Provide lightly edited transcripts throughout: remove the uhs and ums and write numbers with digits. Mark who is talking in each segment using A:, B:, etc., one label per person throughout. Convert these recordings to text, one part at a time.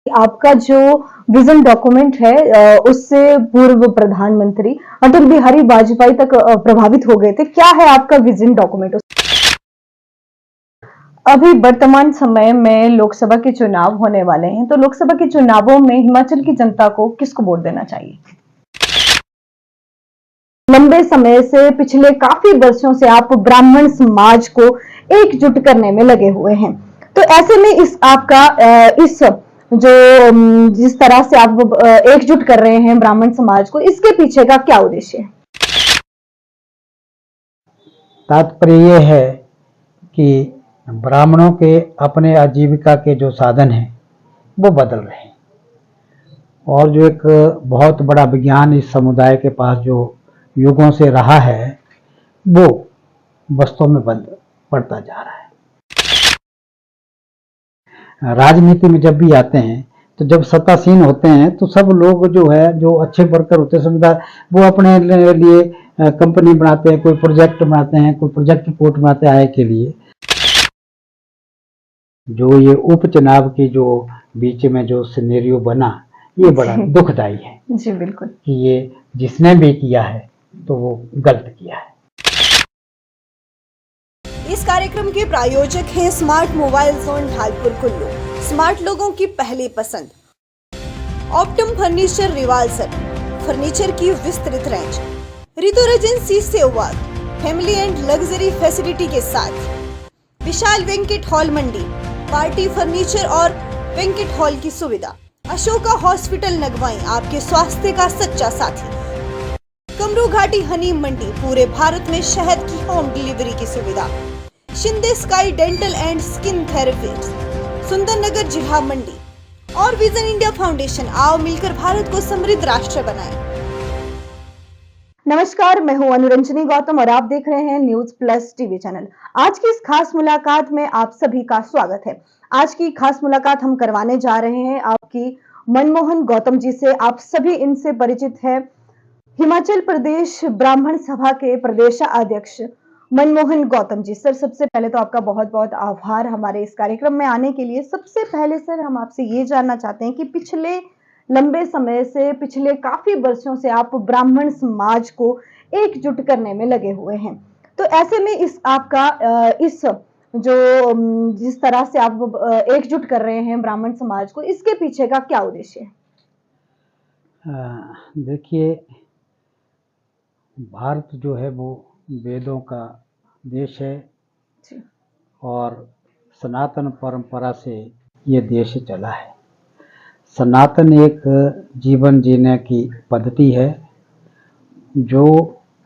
A: आपका जो vision document है उससे पूर्व प्रधानमंत्री अटल बिहारी वाजपेयी तक प्रभावित हो गए थे। क्या है आपका विजन डॉक्यूमेंट? अभी वर्तमान समय में लोकसभा के चुनाव होने वाले हैं, तो लोकसभा के चुनावों में हिमाचल की जनता को किसको वोट देना चाहिए? लंबे समय से, पिछले काफी वर्षों से आप ब्राह्मण समाज को एकजुट करने में लगे हुए हैं। तो ऐसे में इस आपका इस जो जिस तरह से आप एकजुट कर रहे हैं ब्राह्मण समाज को, इसके पीछे का क्या उद्देश्य है?
B: तात्पर्य यह है कि ब्राह्मणों के अपने आजीविका के जो साधन हैं वो बदल रहे हैं, और जो एक बहुत बड़ा विज्ञान इस समुदाय के पास जो युगों से रहा है वो वास्तव में बंद पड़ता जा रहा है। राजनीति में जब भी आते हैं तो जब सत्तासीन होते हैं तो सब लोग जो है, जो अच्छे वर्कर होते हैं समझदार, वो अपने लिए कंपनी बनाते हैं, कोई प्रोजेक्ट बनाते हैं, कोई प्रोजेक्ट रिपोर्ट बनाते हैं आय के लिए। जो ये उपचुनाव की जो बीच में जो सिनेरियो बना, ये बड़ा दुखदाई है
A: जी बिल्कुल,
B: कि ये जिसने भी किया है तो वो गलत किया है।
C: इस कार्यक्रम के प्रायोजक हैं smart mobile zone Dhalpur Kullu, smart लोगों की पहली पसंद। ऑप्टम फर्नीचर रिवाल्सर, फर्नीचर की विस्तृत range, Ritu agency Sehwag, family and luxury facility के साथ विशाल वेंकट हॉल मंडी, पार्टी फर्नीचर और वेंकट हॉल की सुविधा। अशोका हॉस्पिटल नगवाई, आपके स्वास्थ्य का सच्चा साथी। कमरू घाटी हनी मंडी, पूरे भारत में शहद की होम डिलीवरी की सुविधा। Shinde sky dental and skin therapy, Sundernagar जिला मंडी। और विजन इंडिया फाउंडेशन, आओ मिलकर भारत को समृद्ध राष्ट्र बनाएं।
A: नमस्कार, मैं हूं अनुरंजनी गौतम और आप देख रहे हैं न्यूज प्लस टीवी चैनल। आज की इस खास मुलाकात में आप सभी का स्वागत है। आज की खास मुलाकात हम करवाने जा रहे हैं आपकी मनमोहन गौतम जी से। आप सभी इनसे परिचित हैं। हिमाचल प्रदेश ब्राह्मण सभा के प्रदेशाध्यक्ष मनमोहन गौतम जी। सर, सबसे पहले तो आपका बहुत बहुत आभार हमारे इस कार्यक्रम में आने के लिए। सबसे पहले सर, हम आपसे ये जानना चाहते हैं कि पिछले लंबे समय से, पिछले काफी वर्षों से आप ब्राह्मण समाज को एकजुट करने में लगे हुए हैं। तो ऐसे में इस आपका इस जो जिस तरह से आप एकजुट कर रहे हैं ब्राह्मण समाज को, इसके पीछे का क्या उद्देश्य है?
B: देखिए, भारत जो है वो वेदों का देश है और सनातन परंपरा से ये देश चला है। सनातन एक जीवन जीने की पद्धति है जो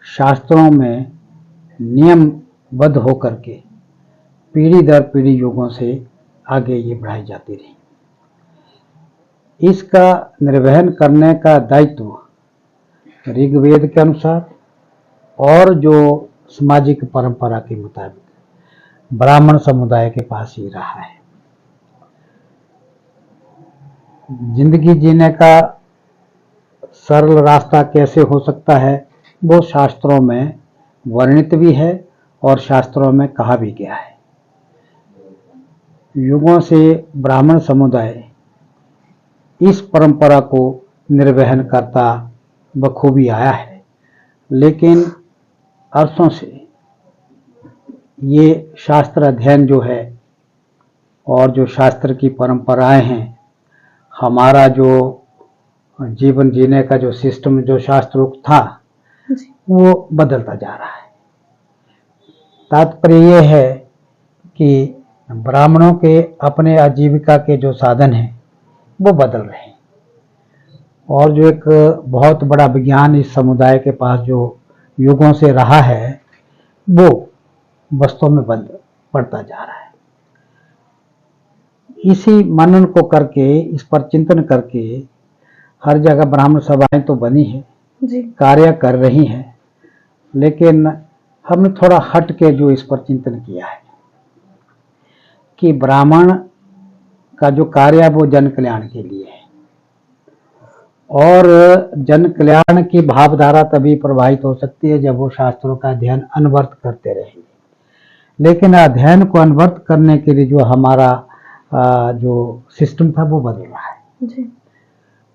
B: शास्त्रों में नियमबद्ध होकर के पीढ़ी दर पीढ़ी युगों से आगे ये बढ़ाई जाती रही। इसका निर्वहन करने का दायित्व ऋग्वेद के अनुसार और जो सामाजिक परंपरा के मुताबिक ब्राह्मण समुदाय के पास ही रहा है। जिंदगी जीने का सरल रास्ता कैसे हो सकता है वो शास्त्रों में वर्णित भी है और शास्त्रों में कहा भी गया है। युगों से ब्राह्मण समुदाय इस परंपरा को निर्वहन करता बखूबी आया है, लेकिन अरसों से ये शास्त्र अध्ययन जो है और जो शास्त्र की परंपराएं हैं, हमारा जो जीवन जीने का जो सिस्टम जो शास्त्रोक्त था वो बदलता जा रहा है। तात्पर्य यह है कि ब्राह्मणों के अपने आजीविका के जो साधन हैं वो बदल रहे हैं, और जो एक बहुत बड़ा विज्ञान इस समुदाय के पास जो युगों से रहा है वो वास्तव में बंद पड़ता जा रहा है। इसी मनन को करके, इस पर चिंतन करके हर जगह ब्राह्मण सभाएं तो बनी है जी, कार्य कर रही हैं, लेकिन हमने थोड़ा हट के जो इस पर चिंतन किया है कि ब्राह्मण का जो कार्य है वो जन कल्याण के लिए है, और जन कल्याण की भावधारा तभी प्रभावित हो सकती है जब वो शास्त्रों का अध्ययन अनवरत करते रहेंगे। लेकिन अध्ययन को अनवरत करने के लिए जो हमारा जो सिस्टम था वो बदल रहा है।
A: जी।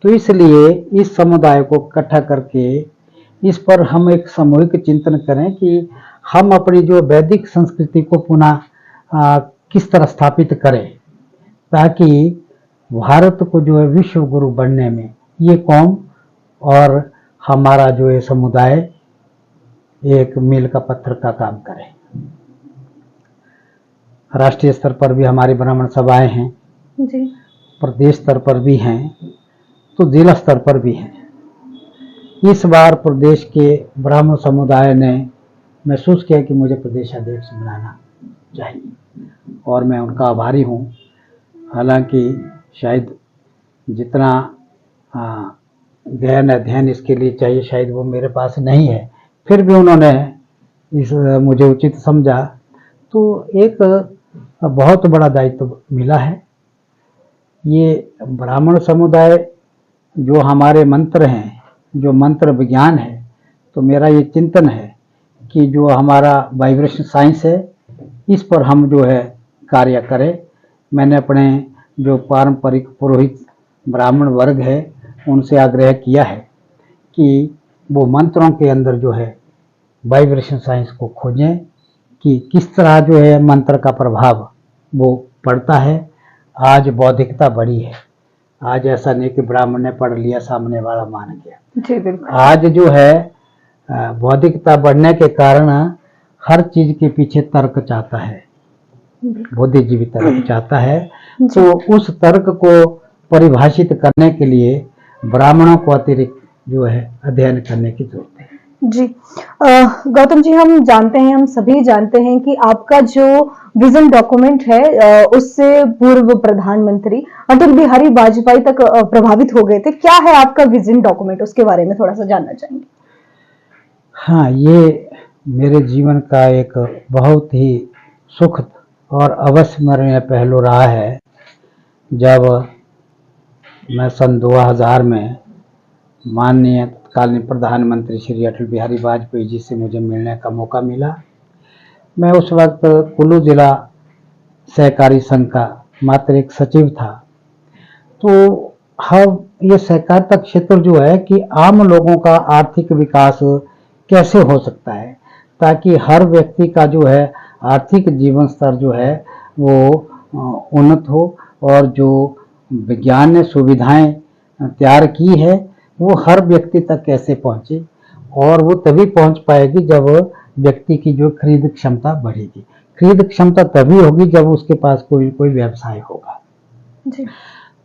B: तो इसलिए इस समुदाय को इकट्ठा करके इस पर हम एक सामूहिक चिंतन करें कि हम अपनी जो वैदिक संस्कृति को पुनः किस तरह स्थापित करें, ताकि भारत को जो है विश्व गुरु बनने में ये कौम और हमारा जो है समुदाय एक मील का पत्थर का काम करे। राष्ट्रीय स्तर पर भी हमारी ब्राह्मण सभाएं हैं
A: जी।
B: प्रदेश स्तर पर भी हैं, तो जिला स्तर पर भी हैं। इस बार प्रदेश के ब्राह्मण समुदाय ने महसूस किया कि मुझे प्रदेशाध्यक्ष बनाना चाहिए और मैं उनका आभारी हूँ। हालांकि शायद जितना गहन अध्ययन इसके लिए चाहिए शायद वो मेरे पास नहीं है, फिर भी उन्होंने इस मुझे उचित समझा, तो एक बहुत बड़ा दायित्व मिला है। ये ब्राह्मण समुदाय जो हमारे मंत्र हैं, जो मंत्र विज्ञान है, तो मेरा ये चिंतन है कि जो हमारा वाइब्रेशन साइंस है इस पर हम जो है कार्य करें। मैंने अपने जो पारंपरिक पुरोहित ब्राह्मण वर्ग है उनसे आग्रह किया है कि वो मंत्रों के अंदर जो है वाइब्रेशन साइंस को खोजें कि किस तरह जो है मंत्र का प्रभाव वो पड़ता है। आज बौद्धिकता बढ़ी है, आज ऐसा नहीं कि ब्राह्मण ने पढ़ लिया सामने वाला मान गया।
A: जी बिल्कुल।
B: आज जो है बौद्धिकता बढ़ने के कारण हर चीज के पीछे तर्क चाहता है, बुद्धिजीवी तर्क चाहता है। तो उस तर्क को परिभाषित करने के लिए ब्राह्मणों को अतिरिक्त जो है अध्ययन करने की जरूरत है।
A: जी गौतम जी, हम जानते हैं, हम सभी जानते हैं कि आपका जो विजन डॉक्यूमेंट है उससे पूर्व प्रधानमंत्री अटल बिहारी वाजपेयी तक प्रभावित हो गए थे। क्या है आपका विजन डॉक्यूमेंट, उसके बारे में थोड़ा सा जानना चाहेंगे।
B: हाँ, ये मेरे जीवन का एक बहुत ही सुखद और अविस्मरणीय पहलू रहा है। जब मैं सन 2000 में माननीय तत्कालीन प्रधानमंत्री श्री अटल बिहारी वाजपेयी जी से मुझे मिलने का मौका मिला। मैं उस वक्त कुल्लू जिला सहकारी संघ का मात्र एक सचिव था। तो हम ये सहकारिता क्षेत्र जो है कि आम लोगों का आर्थिक विकास कैसे हो सकता है, ताकि हर व्यक्ति का जो है आर्थिक जीवन स्तर जो है वो उन्नत हो, और जो विज्ञान ने सुविधाएं तैयार की है वो हर व्यक्ति तक कैसे पहुंचे, और वो तभी पहुंच पाएगी जब व्यक्ति की जो खरीद क्षमता बढ़ेगी। खरीद क्षमता तभी होगी जब उसके पास कोई व्यवसाय होगा।
A: जी।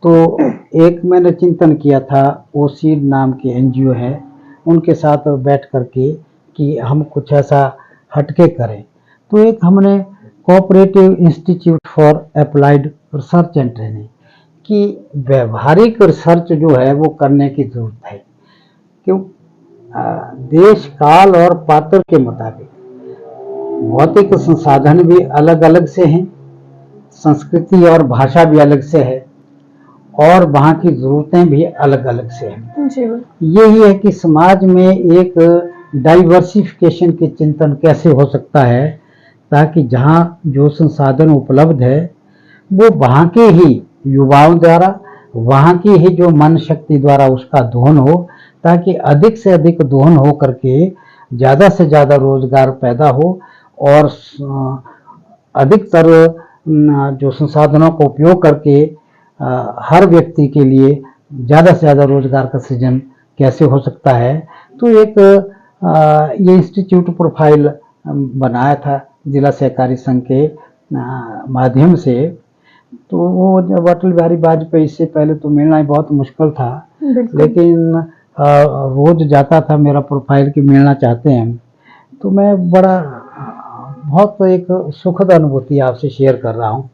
B: तो एक मैंने चिंतन किया था, ओसीड नाम के एनजीओ है, उनके साथ बैठ करके कि हम कुछ ऐसा हटके करें। तो एक हमने cooperative institute for applied research and training की व्यवहारिक रिसर्च जो है वो करने की जरूरत है। क्यों? देश काल और पात्र के मुताबिक भौतिक संसाधन भी अलग अलग से हैं, संस्कृति और भाषा भी अलग से है, और वहाँ की जरूरतें भी अलग अलग से हैं। यही है कि समाज में एक डाइवर्सिफिकेशन के चिंतन कैसे हो सकता है, ताकि जहाँ जो संसाधन उपलब्ध है वो वहाँ के ही युवाओं द्वारा, वहाँ की ही जो मन शक्ति द्वारा उसका दोहन हो, ताकि अधिक से अधिक दोहन हो करके ज़्यादा से ज़्यादा रोजगार पैदा हो, और अधिकतर जो संसाधनों का उपयोग करके हर व्यक्ति के लिए ज़्यादा से ज़्यादा रोजगार का सृजन कैसे हो सकता है। तो एक ये इंस्टीट्यूट प्रोफाइल बनाया था जिला सहकारी संघ के माध्यम से। तो वो जब अटल बिहारी वाजपेयी से पहले तो मिलना ही बहुत मुश्किल था, लेकिन रोज जाता था मेरा प्रोफाइल कि मिलना चाहते हैं। तो मैं बहुत एक सुखद अनुभूति आपसे शेयर कर रहा हूँ।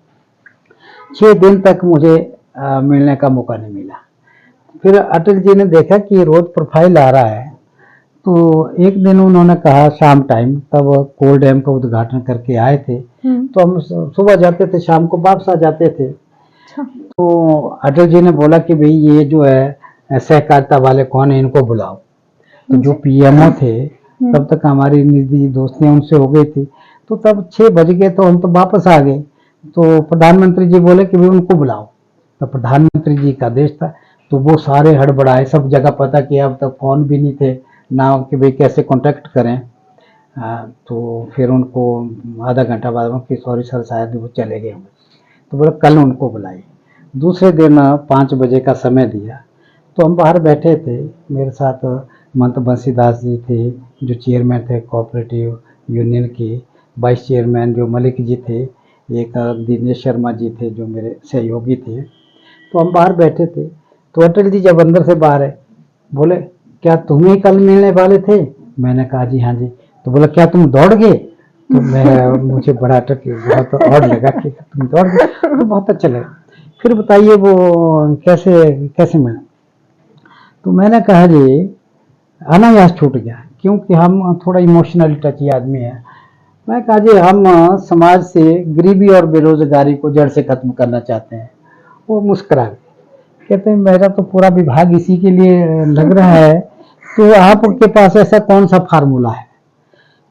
B: 6 दिन तक मुझे मिलने का मौका नहीं मिला। फिर अटल जी ने देखा कि रोज प्रोफाइल आ रहा है, तो एक दिन उन्होंने कहा शाम टाइम, तब कोल डैम का उद्घाटन करके आए थे, तो हम सुबह जाते थे, शाम को वापस आ जाते थे। तो अटल जी ने बोला कि भाई ये जो है सहकारिता वाले कौन है, इनको बुलाओ। तो जो पीएमओ थे तब तक हमारी निजी दोस्तियां उनसे हो गई थी, तो तब 6 बज गए, तो हम तो वापस आ गए। तो प्रधानमंत्री जी बोले कि भाई उनको बुलाओ, तो प्रधानमंत्री जी का देश था, तो वो सारे हड़बड़ाए, सब जगह पता किया, अब तक फ़ोन भी नहीं थे ना कि भाई कैसे कांटेक्ट करें। तो फिर उनको आधा घंटा बाद में कि सॉरी सर शायद वो चले गए होंगे, तो बोला कल उनको बुलाइए। दूसरे दिन 5 बजे का समय दिया, तो हम बाहर बैठे थे, मेरे साथ महंत बंसीदास जी थे जो चेयरमैन थे कोऑपरेटिव यूनियन के, वाइस चेयरमैन जो मलिक जी थे, एक दिनेश शर्मा जी थे जो मेरे सहयोगी थे। तो हम बाहर बैठे थे, तो अटल जी जब अंदर से बाहर है, बोले क्या तुम ही कल मिलने वाले थे? मैंने कहा जी हाँ जी। तो बोला क्या तुम दौड़ गए? तो मुझे बड़ा बहुत और लगा कि तुम दौड़ गए, तो बहुत अच्छा लगा। फिर बताइए वो कैसे कैसे मिला? तो मैंने कहा जी अनायास छूट गया, क्योंकि हम थोड़ा इमोशनली टची आदमी है। मैं कहा जी हम समाज से गरीबी और बेरोजगारी को जड़ से खत्म करना चाहते हैं। वो मुस्कुरा गए, कहते हैं मेरा तो पूरा विभाग इसी के लिए लग रहा है, तो आपके पास ऐसा कौन सा फार्मूला है?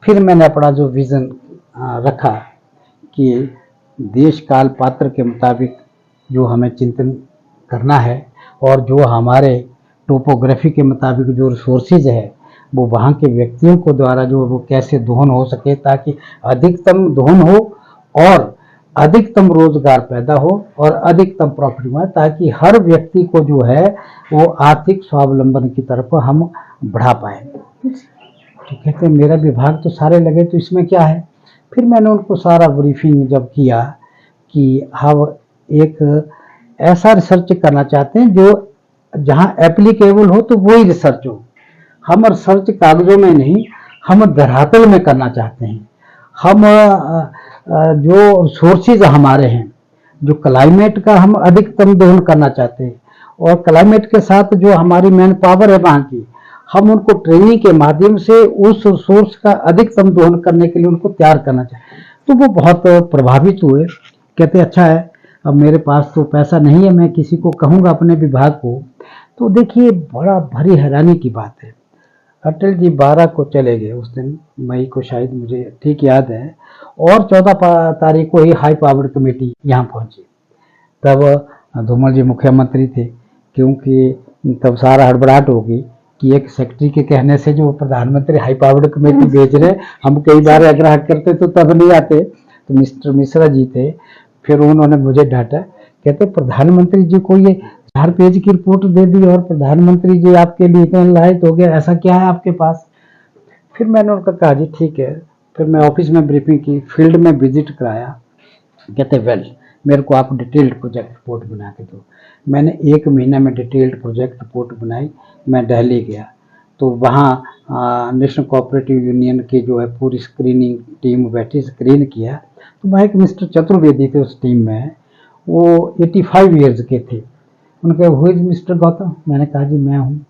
B: फिर मैंने अपना जो विज़न रखा कि देश काल पात्र के मुताबिक जो हमें चिंतन करना है, और जो हमारे टोपोग्राफी के मुताबिक जो रिसोर्सेज है वो वहाँ के व्यक्तियों को द्वारा जो वो कैसे दोहन हो सके, ताकि अधिकतम दोहन हो और अधिकतम रोजगार पैदा हो और अधिकतम प्रॉफिट मिले, ताकि हर व्यक्ति को जो है वो आर्थिक स्वावलंबन की तरफ हम बढ़ा पाए। तो कहते हैं मेरा विभाग तो सारे लगे, तो इसमें क्या है? फिर मैंने उनको सारा ब्रीफिंग जब किया कि हम एक ऐसा रिसर्च करना चाहते हैं जो जहाँ एप्लीकेबल हो, तो वही रिसर्च हो। हम रिसर्च कागजों में नहीं, हम धरातल में करना चाहते हैं। हम जो सोर्सेज हमारे हैं, जो क्लाइमेट का हम अधिकतम दोहन करना चाहते हैं, और क्लाइमेट के साथ जो हमारी मैन पावर है वहाँ की, हम उनको ट्रेनिंग के माध्यम से उस सोर्स का अधिकतम दोहन करने के लिए उनको तैयार करना चाहते हैं। तो वो बहुत प्रभावित हुए, कहते अच्छा है, अब मेरे पास तो पैसा नहीं है, मैं किसी को कहूँगा अपने विभाग को। तो देखिए बड़ा भारी हैरानी की बात है, अटल जी 12 को चले गए, उस दिन मई को शायद, मुझे ठीक याद है, और 14 तारीख को ही हाई पावर कमेटी यहाँ पहुंची। तब धूमल जी मुख्यमंत्री थे, क्योंकि तब सारा हड़बड़ाहट होगी कि एक सेक्रेटरी के कहने से जो प्रधानमंत्री हाई पावर कमेटी भेज रहे, हम कई बार आग्रह करते तो तब नहीं आते। तो मिस्टर मिश्रा जी थे, फिर उन्होंने मुझे डांटा, कहते प्रधानमंत्री जी को ये 4 पेज की रिपोर्ट दे दी और प्रधानमंत्री जी आपके लिए इतने लायक हो गए, ऐसा क्या है आपके पास? फिर मैंने उनका कहा जी ठीक है। फिर मैं ऑफिस में ब्रीफिंग की, फील्ड में विजिट कराया। कहते वेल मेरे को आप डिटेल्ड प्रोजेक्ट रिपोर्ट बना के दो। मैंने 1 महीना में डिटेल्ड प्रोजेक्ट रिपोर्ट बनाई। मैं दिल्ली गया, तो वहाँ नेशनल कोऑपरेटिव यूनियन की जो है पूरी स्क्रीनिंग टीम बैठी, स्क्रीन किया। तो वहाँ एक मिस्टर चतुर्वेदी थे उस टीम में, वो 85 ईयर्स के थे। उनके हु इज मिस्टर गौतम? मैंने कहा जी मैं हूँ।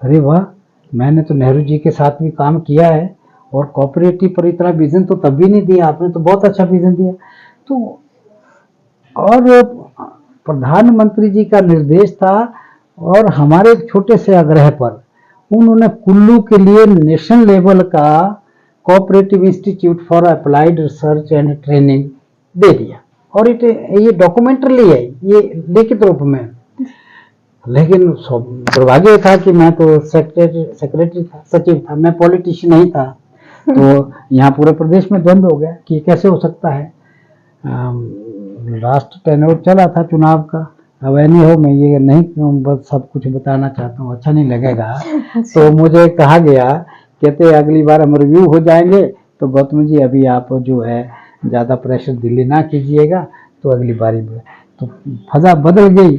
B: अरे वाह, मैंने तो नेहरू जी के साथ भी काम किया है, और कोऑपरेटिव पर इतना विजन तो तब भी नहीं दिया, आपने तो बहुत अच्छा विजन दिया। तो और प्रधानमंत्री जी का निर्देश था, और हमारे एक छोटे से आग्रह पर उन्होंने कुल्लू के लिए नेशनल लेवल का cooperative institute for applied research and training दे दिया, और ये डॉक्यूमेंटरी है, ये लिखित रूप में। लेकिन दुर्भाग्य था कि मैं तो सेक्रेटरी था, सचिव था, मैं पॉलिटिशियन नहीं था। तो यहाँ पूरे प्रदेश में द्वंद्व हो गया कि कैसे हो सकता है। लास्ट टेन्योर चला था चुनाव का, अब नहीं हो, मैं ये नहीं बस सब कुछ बताना चाहता हूँ, अच्छा नहीं लगेगा। तो मुझे कहा गया, कहते अगली बार हम रिव्यू हो जाएंगे, तो गौतम जी अभी आप जो है ज़्यादा प्रेशर दिल्ली ना कीजिएगा, तो अगली बारी में तो फजा बदल गई।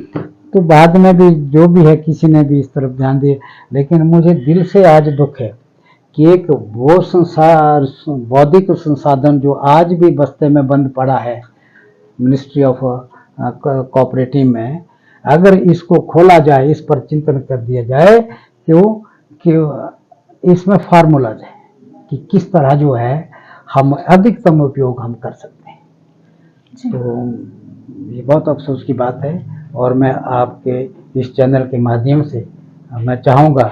B: तो बाद में भी जो भी है किसी ने भी इस तरफ ध्यान दिया। लेकिन मुझे दिल से आज दुख है कि एक वो संसार बौद्धिक संसाधन जो आज भी बस्ते में बंद पड़ा है मिनिस्ट्री ऑफ कोऑपरेटिव में, अगर इसको खोला जाए, इस पर चिंतन कर दिया जाए कि इसमें फार्मूलाज है कि किस तरह जो है हम अधिकतम उपयोग हम कर सकते हैं। तो ये बहुत अफसोस की बात है, और मैं आपके इस चैनल के माध्यम से मैं चाहूँगा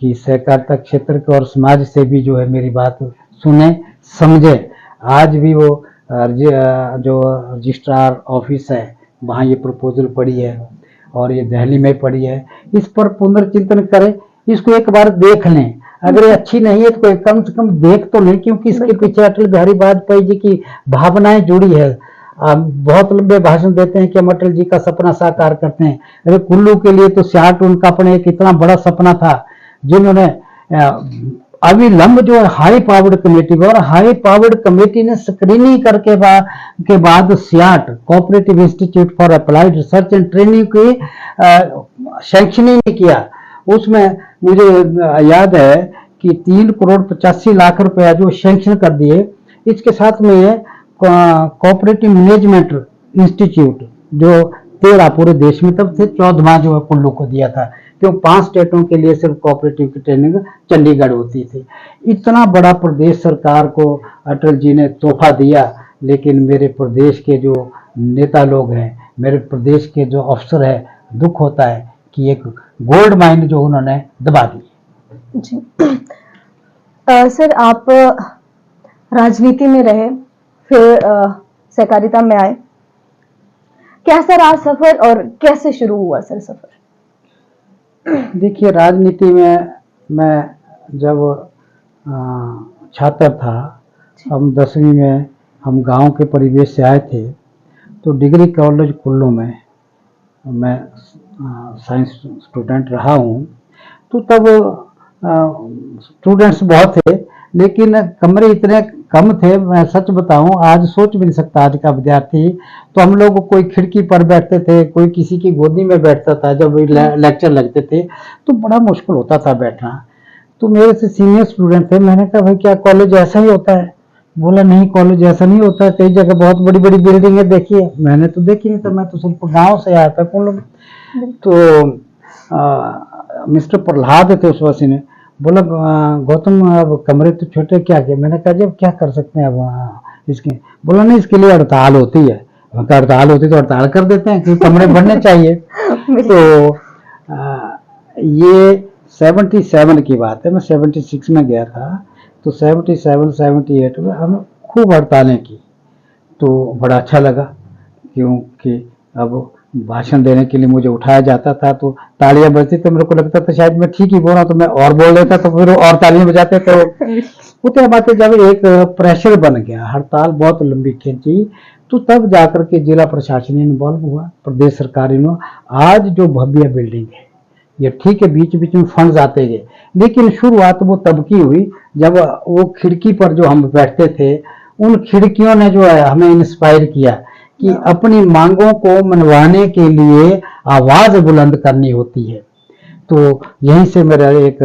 B: कि सहकारिता क्षेत्र के और समाज से भी जो है मेरी बात सुने समझे। आज भी वो जो रजिस्ट्रार ऑफिस है वहाँ ये प्रपोजल पड़ी है, और ये दिल्ली में पड़ी है, इस पर पुनर्चिंतन करें, इसको एक बार देख लें। अगर ये अच्छी नहीं है तो कोई कम से कम देख तो लें, क्योंकि इसके पीछे अटल बिहारी वाजपेयी जी की भावनाएं जुड़ी है। आप बहुत लंबे भाषण देते हैं कि हम अटल जी का सपना साकार करते हैं। अरे कुल्लू के लिए तो सियाट उनका अपने एक इतना बड़ा सपना था, जिन्होंने अविलंब जो हाई पावर्ड कमेटी, और हाई पावर्ड कमेटी ने स्क्रीनिंग करके के बाद SEAT cooperative institute for applied research and training की सैंक्शनिंग किया। उसमें मुझे याद है कि 3,85,00,000 रुपया जो सैंक्शन कर दिए। इसके साथ में कोऑपरेटिव मैनेजमेंट इंस्टीट्यूट जो 13 पूरे देश में तब थे, 14वां जो है कुल्लू को दिया था, क्यों 5 स्टेटों के लिए सिर्फ कोऑपरेटिव की ट्रेनिंग चंडीगढ़ होती थी। इतना बड़ा प्रदेश सरकार को अटल जी ने तोहफा दिया, लेकिन मेरे प्रदेश के जो नेता लोग हैं, मेरे प्रदेश के जो अफसर है, दुख होता है कि एक गोल्ड माइन जो उन्होंने दबा दी।
A: जी सर, आप राजनीति में रहे, फिर सहकारिता में आए, कैसा रहा सफर और कैसे शुरू हुआ सर सफर?
B: देखिए, राजनीति में मैं जब छात्र था, हम 10वीं में हम गांव के परिवेश से आए थे, तो डिग्री कॉलेज कुल्लू में मैं साइंस स्टूडेंट रहा हूँ। तो तब स्टूडेंट्स बहुत थे, लेकिन कमरे इतने कम थे, मैं सच बताऊं आज सोच भी नहीं सकता आज का विद्यार्थी। तो हम लोग कोई खिड़की पर बैठते थे, कोई किसी की गोदी में बैठता था, जब लेक्चर लगते थे तो बड़ा मुश्किल होता था बैठना। तो मेरे से सीनियर स्टूडेंट थे, मैंने कहा भाई क्या कॉलेज ऐसा ही होता है? बोला नहीं, कॉलेज ऐसा नहीं होता है, कई जगह बहुत बड़ी बड़ी बिल्डिंग है, देखिए। मैंने तो देखी नहीं था, मैं तो सिर्फ गाँव से आया था कुल्लू में। तो मिस्टर प्रहलाद थे उस वक्त ने बोला, गौतम अब कमरे तो छोटे, क्या किया? मैंने कहा जब क्या कर सकते हैं अब इसके? बोला नहीं, इसके लिए हड़ताल होती है। हड़ताल होती तो हड़ताल कर देते हैं, क्योंकि कमरे बढ़ने चाहिए। तो ये 77 की बात है, मैं 76 में गया था। तो 77-78 में हमने खूब हड़तालें की, तो बड़ा अच्छा लगा, क्योंकि अब भाषण देने के लिए मुझे उठाया जाता था तो तालियां बजती, तो मेरे को लगता था शायद मैं ठीक ही बोल रहा हूं, तो मैं और बोल लेता, तो फिर और तालियां बजाते। तो उतने बातें जब एक प्रेशर बन गया, हड़ताल बहुत लंबी खींची, तो तब जाकर के जिला प्रशासन इन्वॉल्व हुआ, प्रदेश सरकार इन्वॉल्व। आज जो भव्य बिल्डिंग है, ये ठीक है, बीच बीच में फंड्स आते गए, लेकिन शुरुआत वो तब की हुई जब वो खिड़की पर जो हम बैठते थे, उन खिड़कियों ने जो है हमें इंस्पायर किया कि अपनी मांगों को मनवाने के लिए आवाज बुलंद करनी होती है। तो यहीं से मेरा एक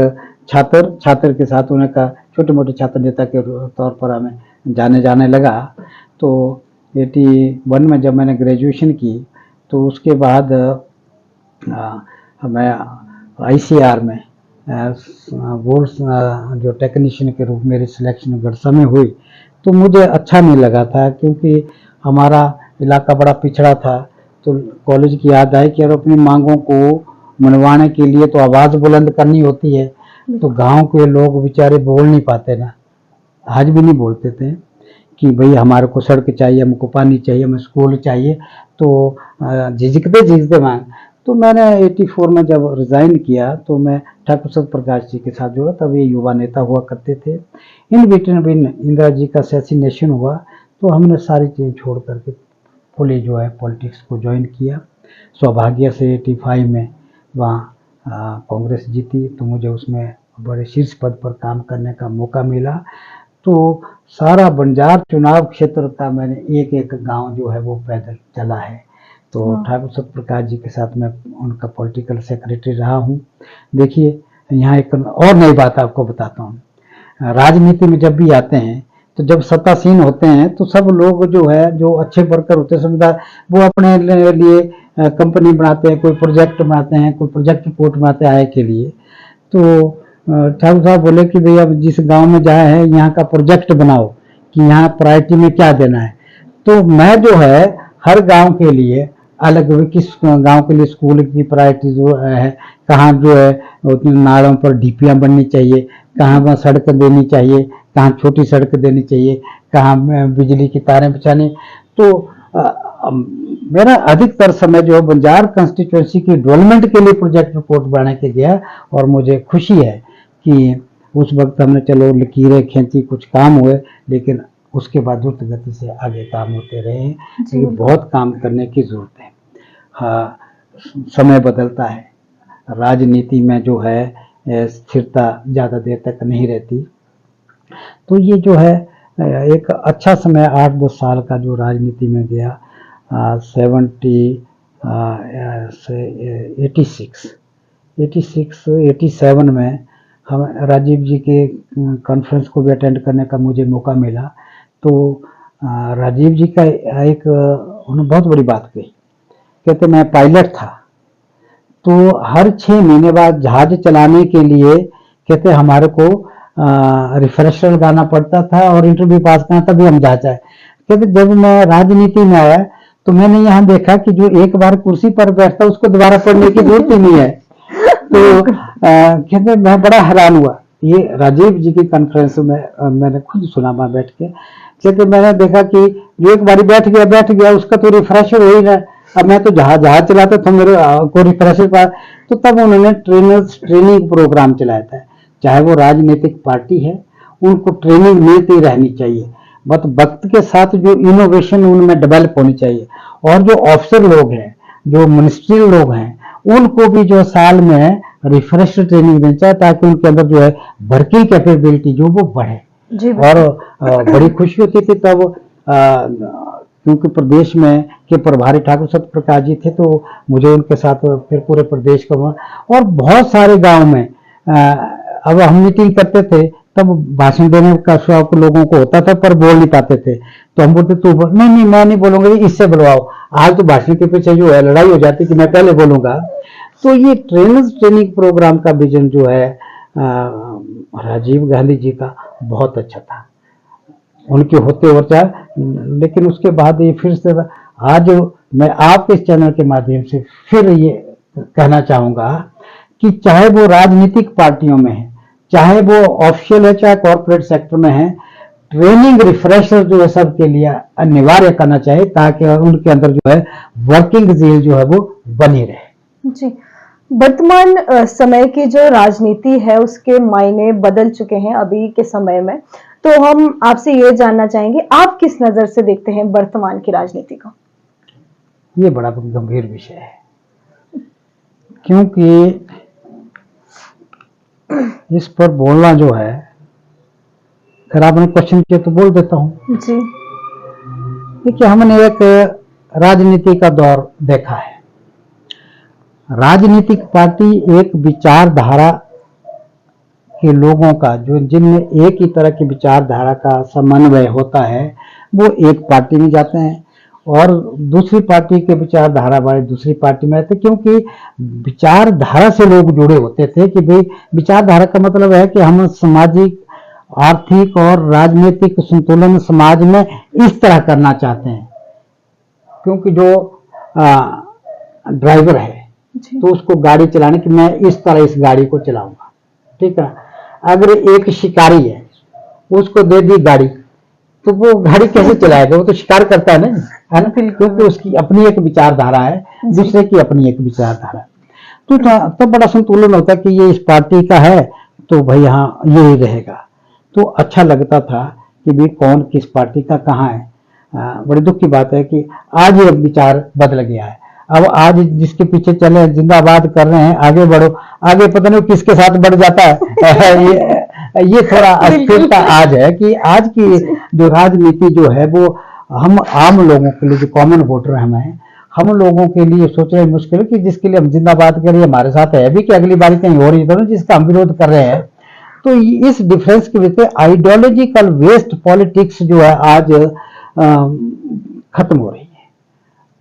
B: छात्र के साथ उन्हें का छोटे मोटे छात्र नेता के तौर पर हमें जाने लगा। तो 81 में जब मैंने ग्रेजुएशन की, तो उसके बाद मैं ICR में बोर्ड जो टेक्नीशियन के रूप में मेरी सिलेक्शन गड़सा में हुई। तो मुझे अच्छा नहीं लगा था, क्योंकि हमारा इलाका बड़ा पिछड़ा था। तो कॉलेज की याद आई कि यार अपनी मांगों को मनवाने के लिए तो आवाज़ बुलंद करनी होती है। तो गांव के लोग बेचारे बोल नहीं पाते ना, आज भी नहीं बोलते थे कि भाई हमारे को सड़क चाहिए, हमको पानी चाहिए, हमें स्कूल चाहिए। तो झिझकते मांग। तो मैंने 84 में जब रिज़ाइन किया, तो मैं ठाकुर सत्यप्रकाश जी के साथ जुड़ा, तब ये युवा नेता हुआ करते थे। इन बिटवीन इंदिरा जी का असैसिनेशन हुआ, तो हमने सारी चीज़ छोड़ करके फुली जो है पॉलिटिक्स को ज्वाइन किया। सौभाग्य से 85 में वहाँ कांग्रेस जीती, तो मुझे उसमें बड़े शीर्ष पद पर काम करने का मौका मिला। तो सारा बंजार चुनाव क्षेत्र का मैंने एक एक गांव जो है वो पैदल चला है। तो ठाकुर सत्यप्रकाश जी के साथ मैं उनका पॉलिटिकल सेक्रेटरी रहा हूँ। देखिए, यहाँ एक और नई बात आपको बताता हूँ। राजनीति में जब भी आते हैं, तो जब सत्तासीन होते हैं, तो सब लोग जो है, जो अच्छे वर्कर होते हैं समझदार, वो अपने लिए कंपनी बनाते हैं, कोई प्रोजेक्ट बनाते हैं, कोई प्रोजेक्ट रिपोर्ट बनाते हैं आय के लिए। तो ठाकुर साहब बोले कि भैया जिस गांव में जाए है, यहाँ का प्रोजेक्ट बनाओ कि यहाँ प्रायोरिटी में क्या देना है। तो मैं जो है हर गांव के लिए अलग, किस गांव के लिए स्कूल की प्रायोरिटी जो है, कहाँ जो है नालों पर डीपियाँ बननी चाहिए, कहाँ सड़क देनी चाहिए, कहाँ छोटी सड़क देनी चाहिए, कहाँ बिजली की तारें बिछानी। तो मेरा अधिकतर समय जो बंजार कंस्टिट्यूंसी की डेवलपमेंट के लिए प्रोजेक्ट रिपोर्ट बना के गया, और मुझे खुशी है कि उस वक्त हमने चलो लकीरें खींची, कुछ काम हुए, लेकिन उसके बाद द्रुत गति से आगे काम होते रहे हैं। क्योंकि बहुत काम करने की जरूरत है। हाँ, समय बदलता है, राजनीति में जो है स्थिरता ज़्यादा देर तक नहीं रहती। तो ये जो है एक अच्छा समय 8-10 साल का जो राजनीति में गया, 87 में हम राजीव जी के कॉन्फ्रेंस को भी अटेंड करने का मुझे मौका मिला। तो राजीव जी का एक उन्होंने बहुत बड़ी बात कही। कहते मैं पायलट था, तो हर 6 महीने बाद जहाज चलाने के लिए कहते हमारे को रिफ्रेशर लगाना पड़ता था और इंटरव्यू पास करना, तभी हम जहाज आए। कहते जब मैं राजनीति में आया तो मैंने यहाँ देखा कि जो एक बार कुर्सी पर बैठता उसको दोबारा पढ़ने की जरूरत ही नहीं है। तो कहते मैं बड़ा हैरान हुआ। ये राजीव जी की कॉन्फ्रेंस में मैंने खुद सुना वहां बैठ के। कहते मैंने देखा कि जो एक बारी बैठ गया उसका तो रिफ्रेशर हो ही रहा। अब मैं तो जहाज चलाता था, मेरे को रिफ्रेशर पर। तो तब उन्होंने ट्रेनिंग प्रोग्राम चलाया था। चाहे वो राजनीतिक पार्टी है, उनको ट्रेनिंग मिलती रहनी चाहिए, बट वक्त के साथ जो इनोवेशन उनमें डेवलप होनी चाहिए। और जो ऑफिसर लोग हैं, जो मिनिस्ट्रियल लोग हैं, उनको भी जो साल में रिफ्रेशर ट्रेनिंग देना चाहिए, ताकि उनके अंदर जो है वर्किंग कैपेबिलिटी जो वो बढ़े। और बड़ी खुशी होती थी तब, क्योंकि प्रदेश में के प्रभारी ठाकुर सत्यप्रकाश जी थे, तो मुझे उनके साथ फिर पूरे प्रदेश का, और बहुत सारे गांव में अब हम मीटिंग करते थे, तब भाषण देने का शौक लोगों को होता था पर बोल नहीं पाते थे। तो हम बोलते तू बोल, नहीं मैं नहीं बोलूंगा, इससे बुलवाओ। आज तो भाषण के पीछे जो है लड़ाई हो जाती कि मैं पहले बोलूंगा। तो ये ट्रेनिंग प्रोग्राम का विजन जो है राजीव गांधी जी का बहुत अच्छा था, उनके होते होता। लेकिन उसके बाद ये फिर से आज मैं आपके इस चैनल के माध्यम से फिर ये कहना चाहूंगा कि चाहे वो राजनीतिक पार्टियों में है, चाहे वो ऑफिशियल है, चाहे कॉर्पोरेट सेक्टर में है, ट्रेनिंग रिफ्रेशर जो है सबके लिए अनिवार्य करना चाहिए, ताकि उनके अंदर जो है वर्किंग ज़ील जो है वो बनी रहे।
A: जी, वर्तमान समय की जो राजनीति है उसके मायने बदल चुके हैं अभी के समय में। तो हम आपसे ये जानना चाहेंगे, आप किस नजर से देखते हैं वर्तमान की राजनीति को?
B: ये बड़ा गंभीर विषय है, क्योंकि इस पर बोलना जो है, अगर आपने क्वेश्चन किया तो बोल देता हूं
A: जी।
B: देखिए, हमने एक राजनीति का दौर देखा है। राजनीतिक पार्टी एक विचारधारा के लोगों का, जो जिनमें एक ही तरह की विचारधारा का समन्वय होता है, वो एक पार्टी में जाते हैं और दूसरी पार्टी के विचारधारा वाले दूसरी पार्टी में रहते। क्योंकि विचारधारा से लोग जुड़े होते थे कि भाई विचारधारा का मतलब है कि हम सामाजिक, आर्थिक और राजनीतिक संतुलन समाज में इस तरह करना चाहते हैं। क्योंकि जो ड्राइवर है तो उसको गाड़ी चलाने की, मैं इस तरह इस गाड़ी को चलाऊंगा, ठीक है। अगर एक शिकारी है, उसको दे दी गाड़ी, तो वो गाड़ी कैसे चलाएगा? वो तो शिकार करता है ना, है ना, क्योंकि उसकी अपनी एक विचारधारा है, दूसरे की अपनी एक विचारधारा है। तो बड़ा संतुलन होता है कि ये इस पार्टी का है तो भाई हाँ यही रहेगा। तो अच्छा लगता था कि भाई कौन किस पार्टी का कहाँ है। बड़ी दुख की बात है कि आज ये विचार बदल गया है। अब आज जिसके पीछे चले जिंदाबाद कर रहे हैं, आगे बढ़ो, आगे पता नहीं किसके साथ बढ़ जाता है। ये थोड़ा अस्थिरता आज है कि आज की जो राजनीति जो है वो हम आम लोगों के लिए, जो कॉमन वोटर हैं, हम लोगों के लिए सोचना मुश्किल है कि जिसके लिए हम जिंदाबाद करें हमारे साथ है भी कि अगली बारी कहीं हो रही है जिसका हम विरोध कर रहे हैं। तो इस डिफरेंस की वजह से आइडियोलॉजिकल वेस्ट पॉलिटिक्स जो है आज खत्म हो रही है।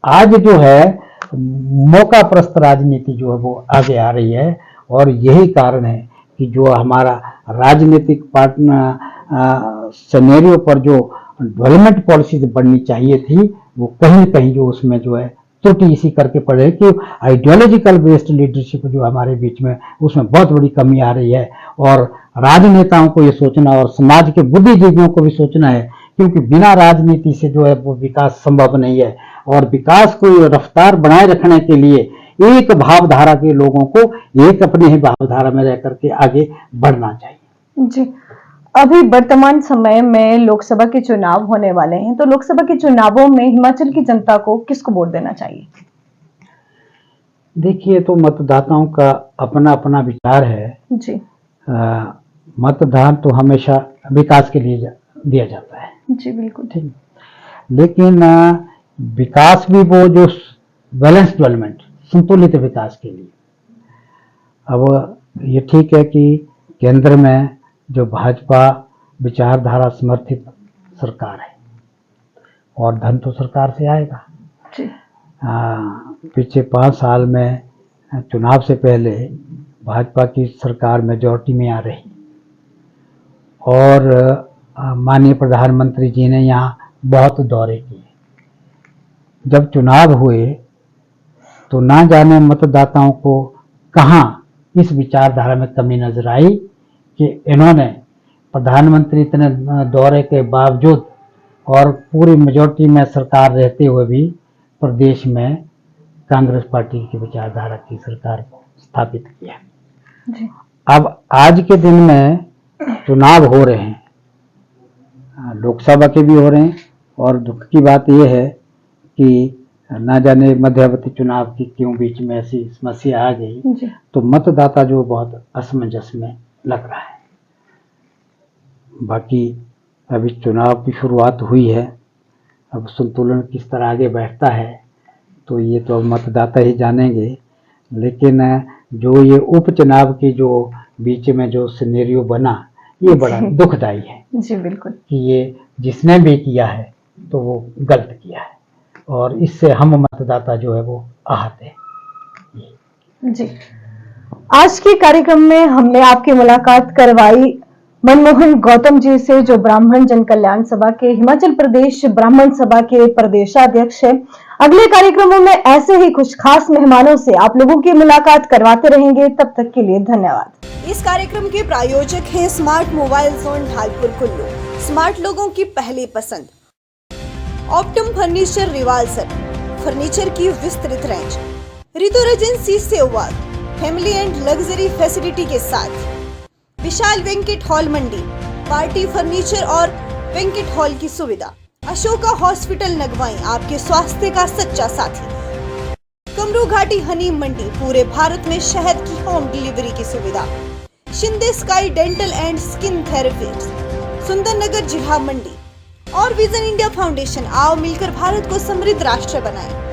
B: आज जो है मौका प्रस्त राजनीति जो है वो आगे आ रही है, और यही कारण है कि जो हमारा राजनीतिक पार्टनर सिनेरियो पर जो डेवलपमेंट पॉलिसीज बननी चाहिए थी, वो कहीं न कहीं जो उसमें जो है त्रुटि इसी करके पड़ रही है कि आइडियोलॉजिकल बेस्ड लीडरशिप जो हमारे बीच में, उसमें बहुत बड़ी कमी आ रही है। और राजनेताओं को ये सोचना और समाज के बुद्धिजीवियों को भी सोचना है क्योंकि बिना राजनीति से जो है वो विकास संभव नहीं है, और विकास को रफ्तार बनाए रखने के लिए एक भावधारा के लोगों को एक अपने ही भावधारा में रह करके आगे बढ़ना चाहिए।
A: जी, अभी वर्तमान समय में लोकसभा के चुनाव होने वाले हैं, तो लोकसभा के चुनावों में हिमाचल की जनता को किसको वोट देना चाहिए?
B: देखिए, तो मतदाताओं का अपना अपना विचार है
A: जी।
B: मतदान तो हमेशा विकास के लिए दिया जाता है,
A: जी बिल्कुल
B: ठीक, लेकिन विकास भी वो जो बैलेंस डेवलपमेंट, संतुलित विकास के लिए। अब ये ठीक है कि केंद्र में जो भाजपा विचारधारा समर्थित सरकार है, और धन तो सरकार से आएगा।
A: जी।
B: पिछले 5 साल में चुनाव से पहले भाजपा की सरकार मेजॉरिटी में आ रही, और माननीय प्रधानमंत्री जी ने यहाँ बहुत दौरे किए। जब चुनाव हुए तो ना जाने मतदाताओं को कहाँ इस विचारधारा में कमी नजर आई कि इन्होंने प्रधानमंत्री इतने दौरे के बावजूद और पूरी मेजॉरिटी में सरकार रहते हुए भी प्रदेश में कांग्रेस पार्टी की विचारधारा की सरकार को स्थापित किया।
A: जी।
B: अब आज के दिन में चुनाव हो रहे हैं, लोकसभा के भी हो रहे हैं, और दुख की बात यह है कि ना जाने मध्यावधि चुनाव की क्यों बीच में ऐसी समस्या आ गई, तो मतदाता जो बहुत असमंजस में लग रहा है। बाकी अभी चुनाव की शुरुआत हुई है, अब संतुलन किस तरह आगे बैठता है तो ये तो मतदाता ही जानेंगे, लेकिन जो ये उपचुनाव के जो बीच में जो सिनेरियो बना, ये बड़ा दुखदाई है।
A: जी बिल्कुल,
B: कि ये जिसने भी किया है तो वो गलत किया है, और इससे हम मतदाता जो है वो आहत है।
A: जी, आज के कार्यक्रम में हमने आपकी मुलाकात करवाई मनमोहन गौतम जी से, जो ब्राह्मण जन कल्याण सभा के हिमाचल प्रदेश ब्राह्मण सभा के प्रदेशाध्यक्ष है। अगले कार्यक्रमों में ऐसे ही कुछ खास मेहमानों से आप लोगों की मुलाकात करवाते रहेंगे। तब तक के लिए धन्यवाद।
C: इस कार्यक्रम के प्रायोजक हैं smart mobile zone Dhalpur Kullu, smart लोगों की पहली पसंद। ऑप्टम फर्नीचर रिवाल्सर, फर्नीचर की विस्तृत range, Ritu agency Sehwag, family and luxury facility के साथ। विशाल वेंकट हॉल मंडी, पार्टी फर्नीचर और वेंकट हॉल की सुविधा। अशोका हॉस्पिटल नगवाई, आपके स्वास्थ्य का सच्चा साथी। कमरू घाटी हनी मंडी, पूरे भारत में शहद की होम डिलीवरी की सुविधा। Shinde sky dental and skin therapy, Sundernagar जिला मंडी। और विजन इंडिया फाउंडेशन, आओ मिलकर भारत को समृद्ध राष्ट्र बनाएं।